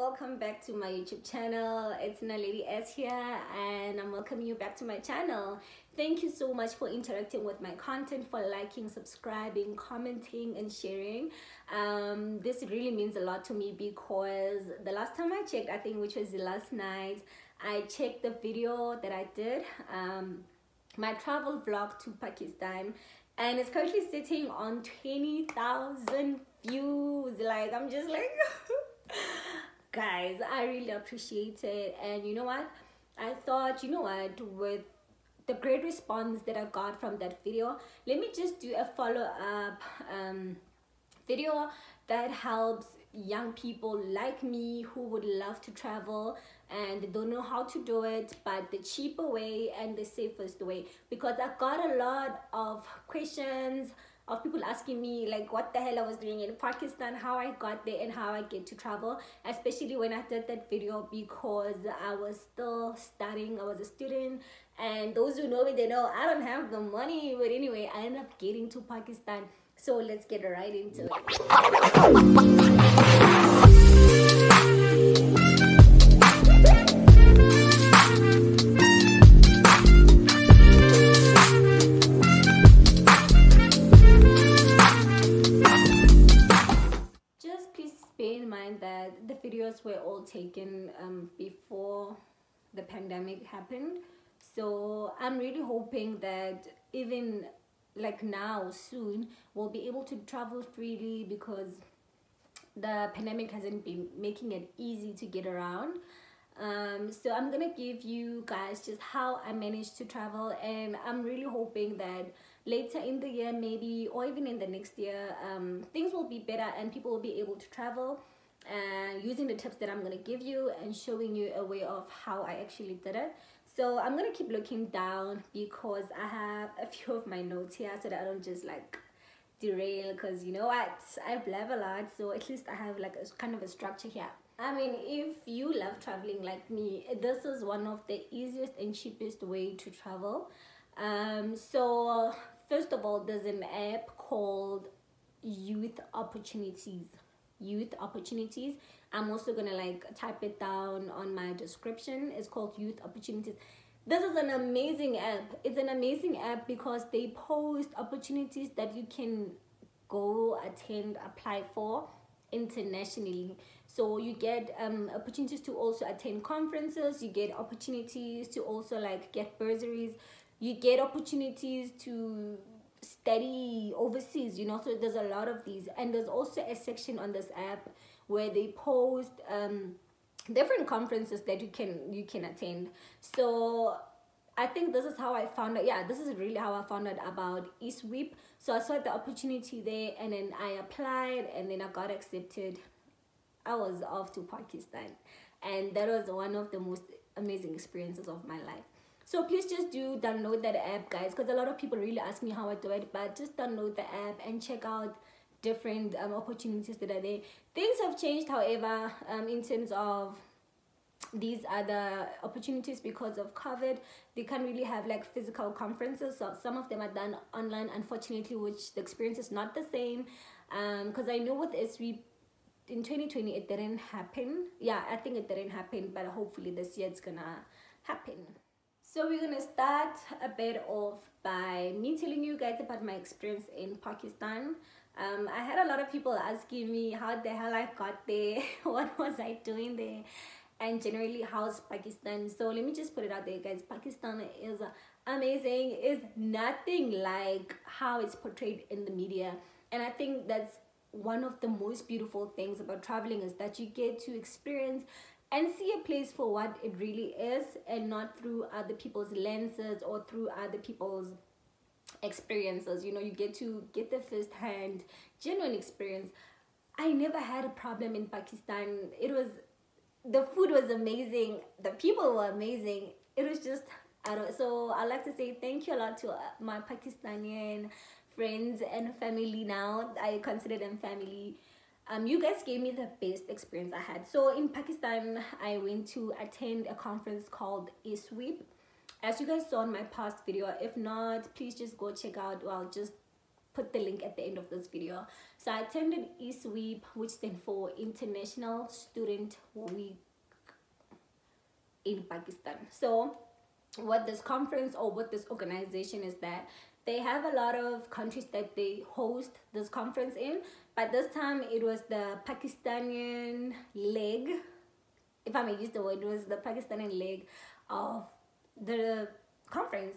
welcome back to my YouTube channel. It's Naledi S here, and I'm welcoming you back to my channel. Thank you so much for interacting with my content, for liking, subscribing, commenting, and sharing. This really means a lot to me because the last time I checked, I think which was the last night, I checked the video that I did, my travel vlog to Pakistan, and it's currently sitting on 20,000 views. Like, I'm just like guys, I really appreciate it. And you know what, I thought, you know what, with the great response that I got from that video, let me just do a follow-up video that helps young people like me who would love to travel and they don't know how to do it, but the cheaper way and the safest way. Because I got a lot of questions of people asking me like what the hell I was doing in Pakistan, how I got there, and how I get to travel, especially when I did that video because I was still studying. I was a student, and those who know me, they know I don't have the money. But anyway, I ended up getting to Pakistan, so let's get right into it. That the videos were all taken before the pandemic happened, so I'm really hoping that even like now soon we'll be able to travel freely, because the pandemic hasn't been making it easy to get around. So I'm gonna give you guys just how I managed to travel, and I'm really hoping that later in the year, maybe, or even in the next year, things will be better and people will be able to travel, and using the tips that I'm gonna give you and showing you a way of how I actually did it. So I'm gonna keep looking down because I have a few of my notes here so that I don't just like derail, because you know what, I blab a lot, so at least I have like a kind of a structure here. I mean, if you love traveling like me, this is one of the easiest and cheapest way to travel. So first of all, there's an app called Youth Opportunities. I'm also gonna like type it down on my description. It's called Youth Opportunities. This is an amazing app. It's an amazing app because they post opportunities that you can go attend, apply for internationally. So you get opportunities to also attend conferences, you get opportunities to also like get bursaries, you get opportunities to study overseas, you know. So there's a lot of these, and there's also a section on this app where they post different conferences that you can attend. So I think this is how I found out. Yeah, this is really how I found out about ISWIP. So I saw the opportunity there, and then I applied, and then I got accepted. I was off to Pakistan, and that was one of the most amazing experiences of my life. So please just do download that app, guys, because a lot of people really ask me how I do it, but just download the app and check out different opportunities that are there. Things have changed, however, in terms of these other opportunities because of COVID. They can't really have like physical conferences, so some of them are done online, unfortunately, which the experience is not the same. Because I know with SWIP in 2020 it didn't happen. Yeah, I think it didn't happen, but hopefully this year it's gonna happen. So we're gonna start a bit off by me telling you guys about my experience in Pakistan. I had a lot of people asking me how the hell I got there, what was I doing there, and generally how's Pakistan. So let me just put it out there, guys. Pakistan is amazing. It's nothing like how it's portrayed in the media, and I think that's one of the most beautiful things about traveling, is that you get to experience and see a place for what it really is, and not through other people's lenses or through other people's experiences. You know, you get to get the first-hand genuine experience. I never had a problem in Pakistan. The food was amazing, the people were amazing. It was just, so I like to say thank you a lot to my Pakistani friends and family. Now I consider them family. You guys gave me the best experience I had. So in Pakistan, I went to attend a conference called ISWIP. As you guys saw in my past video, if not, please just go check out, well, just put the link at the end of this video. So I attended ISWIP, which stands for International Student Week in Pakistan. So what this conference or what this organization is that they have a lot of countries that they host this conference in, but this time it was the Pakistani leg, if I may use the word, it was the Pakistani leg of the conference.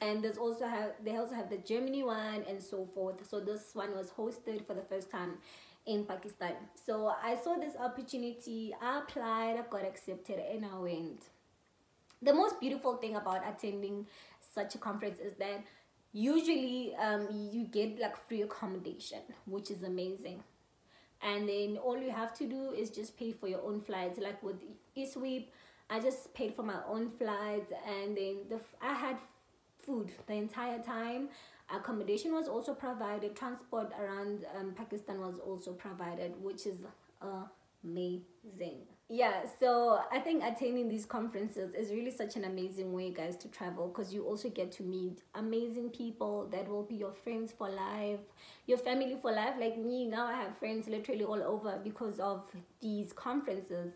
And they also have the Germany one and so forth. So this one was hosted for the first time in Pakistan. So I saw this opportunity, I applied, I got accepted, and I went. The most beautiful thing about attending such a conference is that usually you get like free accommodation, which is amazing. And then all you have to do is just pay for your own flights. Like with ISWIP, I just paid for my own flights, and then I had food the entire time. Accommodation was also provided. Transport around Pakistan was also provided, which is amazing. Yeah, so I think attending these conferences is really such an amazing way, guys, to travel, because you also get to meet amazing people that will be your friends for life, your family for life. Like me, now I have friends literally all over because of these conferences.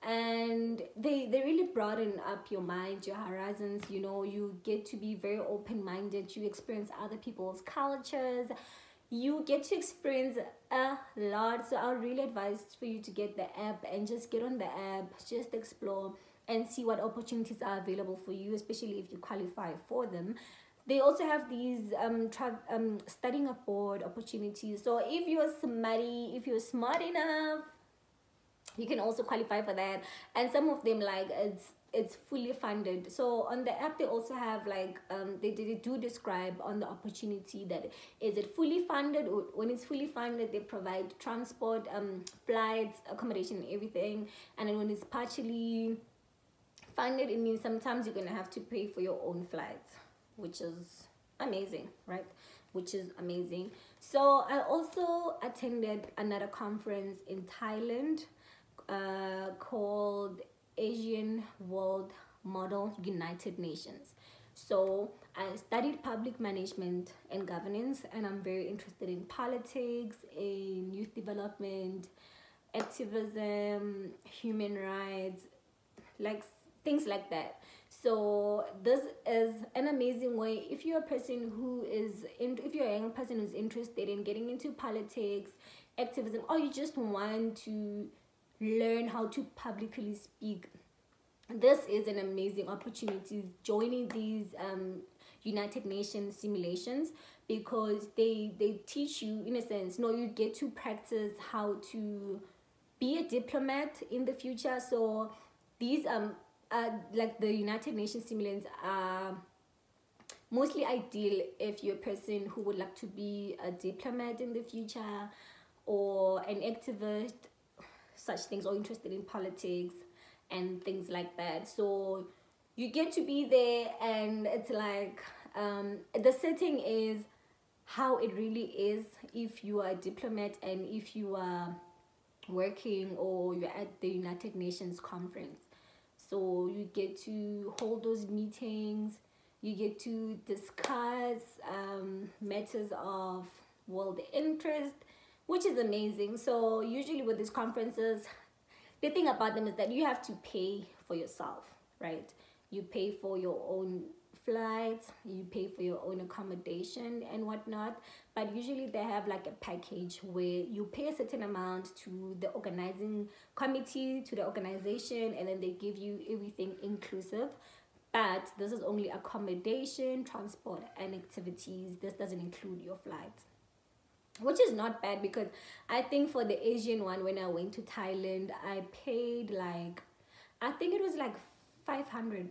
And they really broaden up your mind, your horizons. You know, you get to be very open-minded. You experience other people's cultures. You get to experience a lot. So I would really advise for you to get the app and just get on the app, just explore and see what opportunities are available for you, especially if you qualify for them. They also have these studying abroad opportunities. So if you're smart enough, you can also qualify for that. And some of them, like, it's fully funded. So on the app they also have like they do describe on the opportunity that is it fully funded. When it's fully funded, they provide transport, flights, accommodation, everything. And then when it's partially funded, it means sometimes you're gonna have to pay for your own flights, which is amazing, right? Which is amazing. So I also attended another conference in Thailand called Asian World Model United Nations. So I studied public management and governance, and I'm very interested in politics, in youth development, activism, human rights, like things like that. So this is an amazing way if you're a person who is if you're a young person who's interested in getting into politics, activism, or you just want to learn how to publicly speak. This is an amazing opportunity, joining these United Nations simulations, because they teach you, in a sense, you get to practice how to be a diplomat in the future. So these like the United Nations simulations are mostly ideal if you're a person who would like to be a diplomat in the future, or an activist, such things, or interested in politics and things like that. So you get to be there, and it's like the setting is how it really is if you are a diplomat and if you are working or you're at the United Nations conference. So you get to hold those meetings, you get to discuss matters of world interest, which is amazing. So usually with these conferences, the thing about them is that you have to pay for yourself, right? You pay for your own flights, you pay for your own accommodation and whatnot. But usually they have like a package where you pay a certain amount to the organizing committee, to the organization, and then they give you everything inclusive. But this is only accommodation, transport, and activities. This doesn't include your flights, which is not bad, because I think for the Asian one, when I went to Thailand, I paid like, I think it was like 500.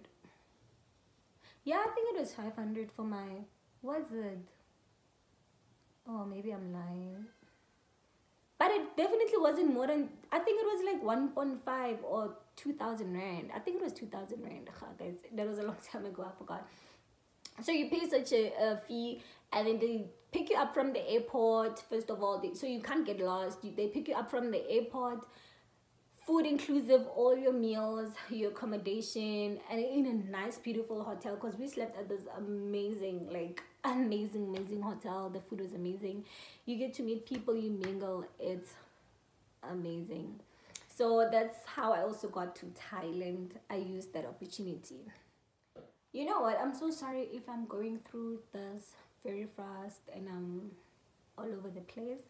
Yeah, I think it was 500 for my, was it? Oh, maybe I'm lying. But it definitely wasn't more than, I think it was like 1.5 or 2,000 rand. I think it was 2,000 rand. Guys, that was a long time ago, I forgot. So you pay such a fee, and then they pick you up from the airport. First of all, so you can't get lost. They pick you up from the airport, food inclusive, all your meals, your accommodation, and in a nice beautiful hotel, because we slept at this amazing, like, amazing hotel. The food was amazing. You get to meet people, you mingle. It's amazing. So that's how I also got to Thailand. I used that opportunity. You know what? I'm so sorry if I'm going through this very fast and I'm all over the place.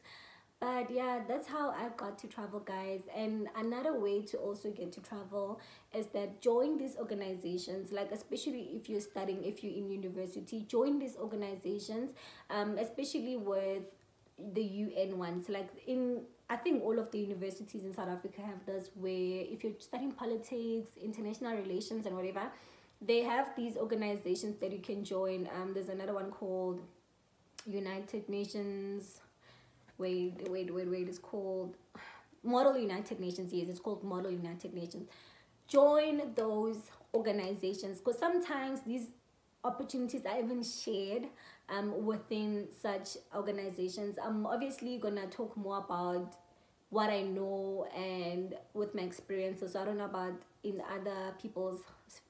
But yeah, that's how I got to travel, guys. And another way to also get to travel is that join these organizations, like especially if you're studying, if you're in university, join these organizations, especially with the UN ones. Like in, I think all of the universities in South Africa have this, where if you're studying politics, international relations and whatever, they have these organizations that you can join. There's another one called United Nations. Wait, it's called Model United Nations. Yes, it's called Model United Nations. Join those organizations, because sometimes these opportunities are even shared within such organizations. I'm obviously gonna talk more about what I know and with my experiences. So I don't know about in other people's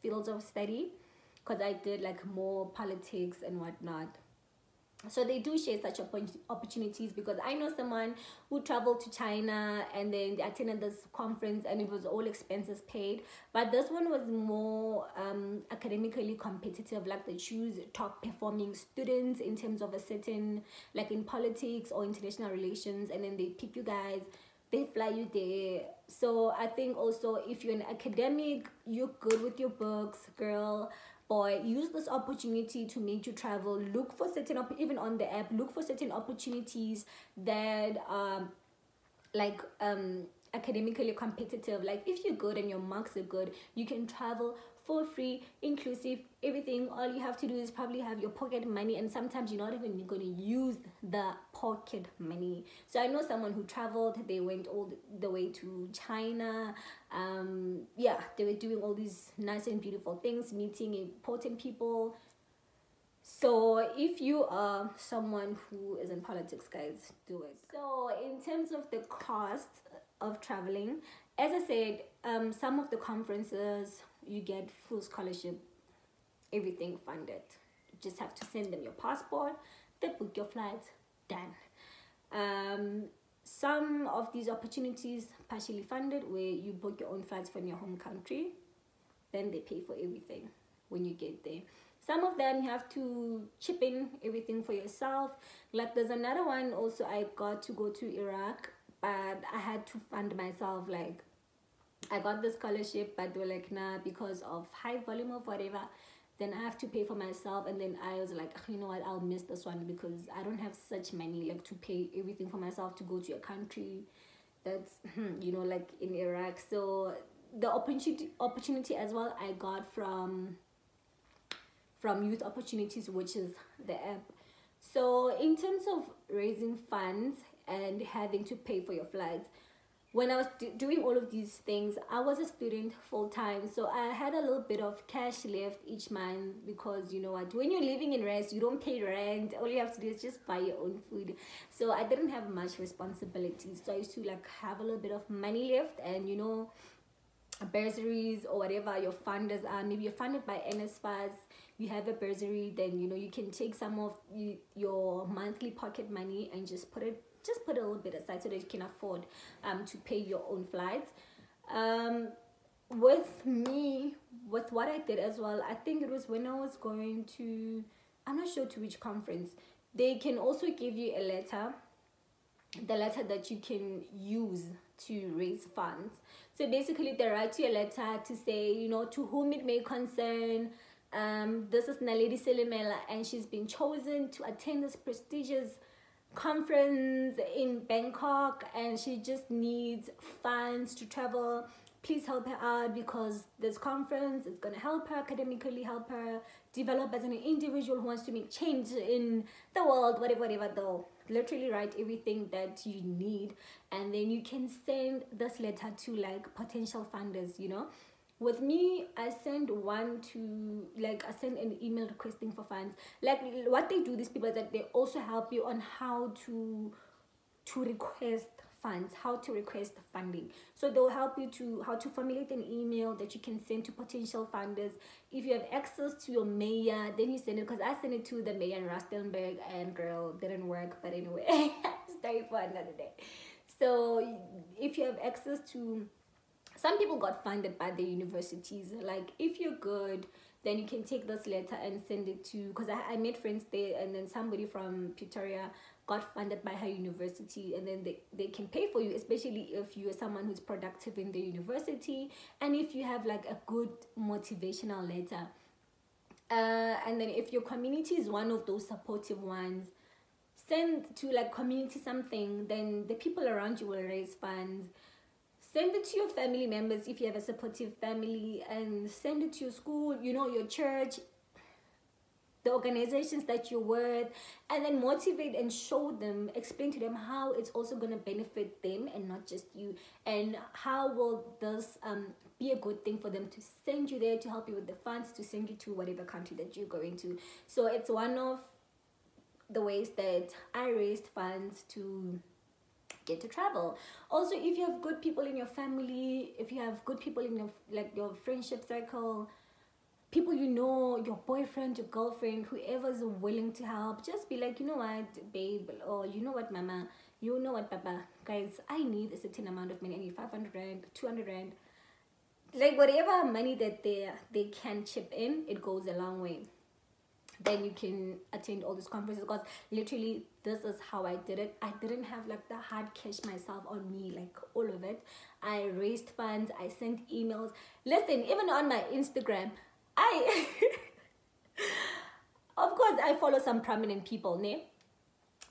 fields of study, because I did like more politics and whatnot. So they do share such opportunities, because I know someone who traveled to China and then they attended this conference and it was all expenses paid, but this one was more academically competitive. Like they choose top performing students in terms of a certain, like in politics or international relations, and then they pick you guys, they fly you there. So I think also if you're an academic, you're good with your books, girl, boy, use this opportunity to make you travel. Look for certain even on the app, look for certain opportunities that like academically competitive. Like if you're good and your marks are good, you can travel for free, inclusive, everything. All you have to do is probably have your pocket money, and sometimes you're not even going to use the pocket money. So I know someone who traveled, they went all the way to China. Yeah, they were doing all these nice and beautiful things, meeting important people. So if you are someone who is in politics, guys, do it. So in terms of the cost of traveling, as I said, some of the conferences you get full scholarship, everything funded. You just have to send them your passport, they book your flights, done. Some of these opportunities partially funded, where you book your own flights from your home country, then they pay for everything when you get there. Some of them you have to chip in everything for yourself. Like there's another one also, I got to go to Iraq, but I had to fund myself. Like I got the scholarship, but they were like, nah, because of high volume of whatever, then I have to pay for myself. And then I was like, you know what, I'll miss this one, because I don't have such money like to pay everything for myself to go to a country that's you know, like in Iraq. So the opportunity as well I got from Youth Opportunities, which is the app. So in terms of raising funds and having to pay for your flights, when I was doing all of these things, I was a student full-time, so I had a little bit of cash left each month, because you know what, when you're living in rest, you don't pay rent, all you have to do is just buy your own food. So I didn't have much responsibility, so I used to like have a little bit of money left. And you know, bursaries or whatever your funders are, maybe you're funded by NSFAS, you have a bursary, then you know you can take some of your monthly pocket money and just put a little bit aside, so that you can afford to pay your own flights. With me, with what I did as well, I think it was when I was going to, I'm not sure to which conference, they can also give you a letter, the letter that you can use to raise funds. So basically they write you a letter to say, you know, to whom it may concern, this is Naledi S, and she's been chosen to attend this prestigious conference in Bangkok, and she just needs funds to travel. Please help her out, because this conference is going to help her academically, help her develop as an individual who wants to make change in the world, whatever. They'll literally write everything that you need, and then you can send this letter to like potential funders, you know. With me, I send one to, like, I send an email requesting for funds. Like, what they do, these people, is that they also help you on how to request funds, how to request funding. So they'll help you to how to formulate an email that you can send to potential funders. If you have access to your mayor, then you send it, because I sent it to the mayor in Rustenburg, and girl, didn't work. But anyway, story for another day. So if you have access to, some people got funded by the universities. Like if you're good, then you can take this letter and send it to, because I made friends there, and then somebody from Pretoria got funded by her university, and then they can pay for you, especially if you're someone who's productive in the university, and if you have like a good motivational letter. And then if your community is one of those supportive ones, send to like community something, then the people around you will raise funds. Send it to your family members if you have a supportive family, and send it to your school, you know, your church, the organizations that you're with, and then motivate and show them, explain to them how it's also going to benefit them and not just you, and how will this be a good thing for them to send you there, to help you with the funds, to send you to whatever country that you're going to. So it's one of the ways that I raised funds to get to travel. Also, if you have good people in your family, if you have good people in your like your friendship circle, people you know, your boyfriend, your girlfriend, whoever's willing to help, just be like, you know what, babe, or you know what, mama, you know what, papa, guys, I need a certain amount of money. I need 500 rand, 200 rand, like whatever money that they can chip in, it goes a long way. Then you can attend all these conferences, because literally this is how I did it. I didn't have like the hard cash myself on me, like all of it. I raised funds, I sent emails. Listen, even on my Instagram, I of course I follow some prominent people, ne?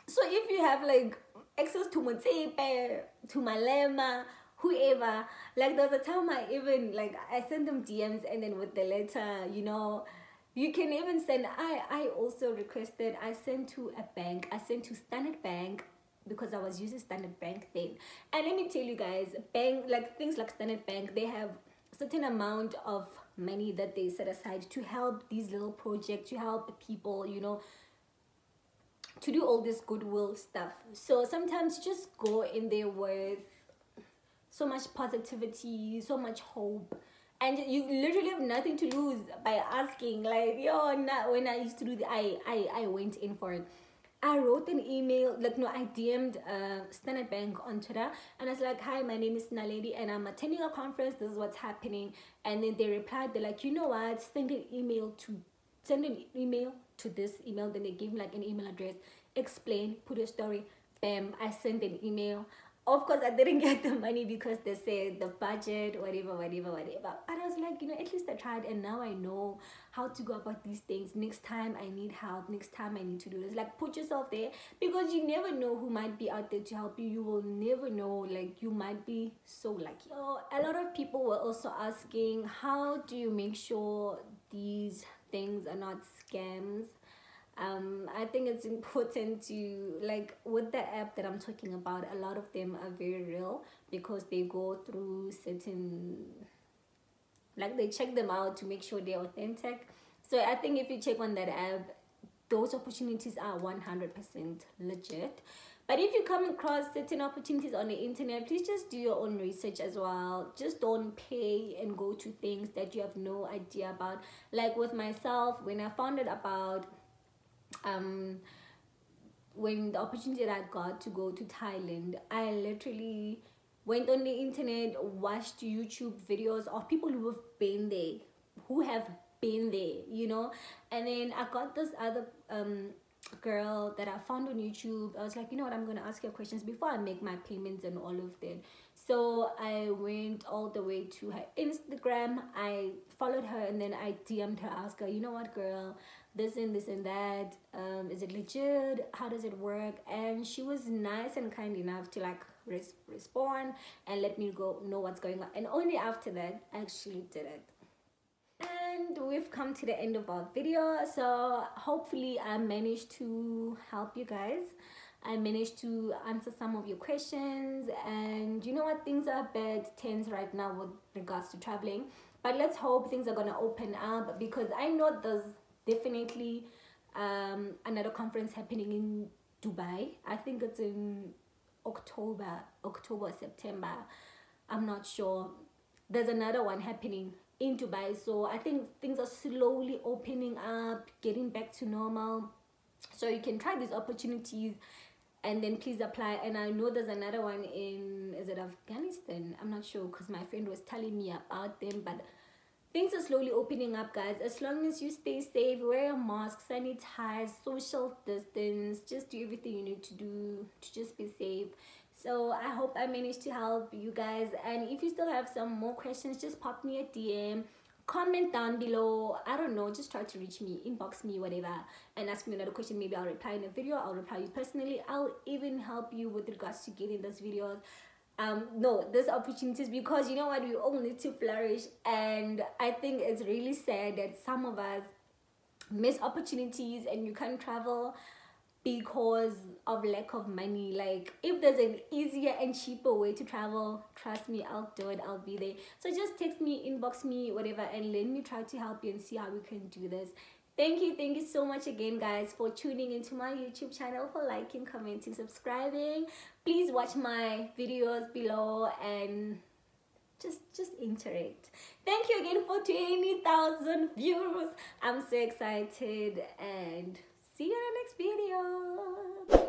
So if you have like access to Motsepe, to Malema, whoever, like there was a time I even like I sent them DMs, and then with the letter, you know, you can even send, I also requested, I sent to a bank, I sent to Standard Bank, because I was using Standard Bank then. And let me tell you guys, bank, like things like Standard Bank, they have a certain amount of money that they set aside to help these little projects, to help people, you know, to do all this goodwill stuff. So sometimes just go in there with so much positivity, so much hope, and you literally have nothing to lose by asking. Like, yo, when I used to do I went in for it. I wrote an email, like, no, I DM'd Standard Bank on Twitter, and I was like, hi, my name is Naledi, and I'm attending a conference, this is what's happening. And then they replied, they're like, you know what, send an email to this email. Then they gave me like an email address, explain, put a story, bam, I sent an email. Of course, I didn't get the money because they said the budget, whatever. But I was like, you know, at least I tried, and now I know how to go about these things. Next time I need help, next time I need to do this. Like, put yourself there, because you never know who might be out there to help you. You will never know, like, you might be so lucky. So a lot of people were also asking, how do you make sure these things are not scams? I think it's important to, like, with the app that I'm talking about, a lot of them are very real, because they go through certain, like, they check them out to make sure they're authentic. So I think if you check on that app, those opportunities are 100% legit. But if you come across certain opportunities on the internet, please just do your own research as well. Just don't pay and go to things that you have no idea about. Like with myself, when I found out about when the opportunity that I got to go to Thailand, I literally went on the internet, watched YouTube videos of people who have been there, you know. And then I got this other girl that I found on YouTube. I was like, you know what, I'm gonna ask her questions before I make my payments and all of that. So I went all the way to her Instagram, I followed her, and then I DM'd her, asked her, you know what, girl, this and that, is it legit, how does it work? And she was nice and kind enough to like respond and let me know what's going on. And only after that I actually did it. And we've come to the end of our video. So hopefully I managed to help you guys. I managed to answer some of your questions. And you know what, things are a bit tense right now with regards to traveling, but let's hope things are gonna open up, because I know there's definitely another conference happening in Dubai. I think it's in October, September. I'm not sure. There's another one happening in Dubai, so I think things are slowly opening up, getting back to normal, so you can try these opportunities and then please apply. And I know there's another one in, is it Afghanistan? I'm not sure, because my friend was telling me about them. But things are slowly opening up, guys. As long as you stay safe, wear a mask, sanitize, social distance, just do everything you need to do to just be safe. So I hope I managed to help you guys. And if you still have some more questions, just pop me a DM, comment down below. I don't know, just try to reach me, inbox me, whatever, and ask me another question. Maybe I'll reply in a video. I'll reply you personally. I'll even help you with regards to getting those videos. No, there's opportunities, because you know what, we all need to flourish. And I think it's really sad that some of us miss opportunities and you can't travel because of lack of money. Like, if there's an easier and cheaper way to travel, trust me, I'll do it. I'll be there. So just text me, inbox me, whatever, and let me try to help you and see how we can do this. Thank you so much again, guys, for tuning into my YouTube channel, for liking, commenting, subscribing. Please watch my videos below and just interact. Thank you again for 20,000 views. I'm so excited, and see you in the next video.